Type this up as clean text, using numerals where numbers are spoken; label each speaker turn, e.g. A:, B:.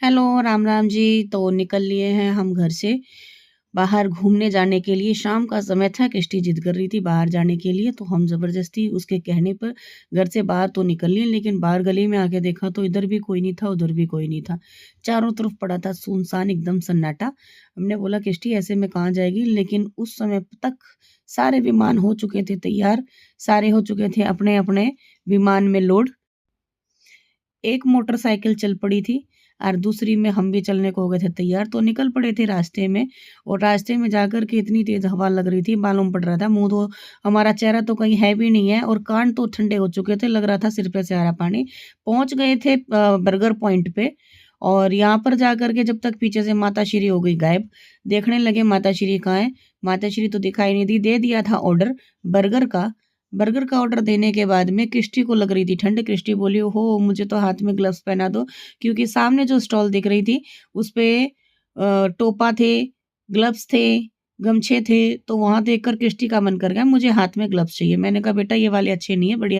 A: Hello, Ram Ram ji. तो निकल लिए हैं हम घर से बाहर घूमने जाने के लिए। शाम का समय था, किष्टी जिद कर रही थी बाहर जाने के लिए, तो हम ज़बरदस्ती उसके कहने पर घर से बाहर तो निकल लिए, लेकिन बाहर गली में आके देखा तो इधर भी कोई नहीं था, उधर भी कोई नहीं था। चारों तरफ पड़ा था सुनसान एकदम सन्नाटा। हमने बोला किष्टी ऐसे में कहाँ जाएगी, लेकिन उस समय तक सारे विमान हो चुके थे तैयार, सारे हो चुके थे अपने-अपने विमान में लोड। एक मोटरसाइकिल चल पड़ी थी और दूसरी में हम भी चलने को हो गए थे तैयार, तो निकल पड़े थे रास्ते में। और रास्ते में जाकर के इतनी तेज हवा लग रही थी, मालूम पड़ रहा था मुंह तो हमारा चेहरा तो कहीं है भी नहीं है और कान तो ठंडे हो चुके थे, लग रहा था सिर पे से आ रहा पानी। पहुंच गए थे बर्गर पॉइंट पे। और यहाँ पर जाकर के जब तक पीछे से माता श्री हो गई गायब, देखने लगे माता श्री कहाँ है। माता श्री तो दिखाई नहीं दी। दे दिया था ऑर्डर बर्गर का। बर्गर का ऑर्डर देने के बाद में किष्टी को लग रही थी ठंड। किष्टी बोली, हो मुझे तो हाथ में ग्लव्स पहना दो, क्योंकि सामने जो स्टॉल दिख रही थी उस पे टोपा थे, ग्लव्स थे, गमछे थे। तो वहां देखकर किष्टी का मन कर गया, मुझे हाथ में ग्लव्स चाहिए। मैंने कहा बेटा ये वाले अच्छे नहीं है, बढ़िया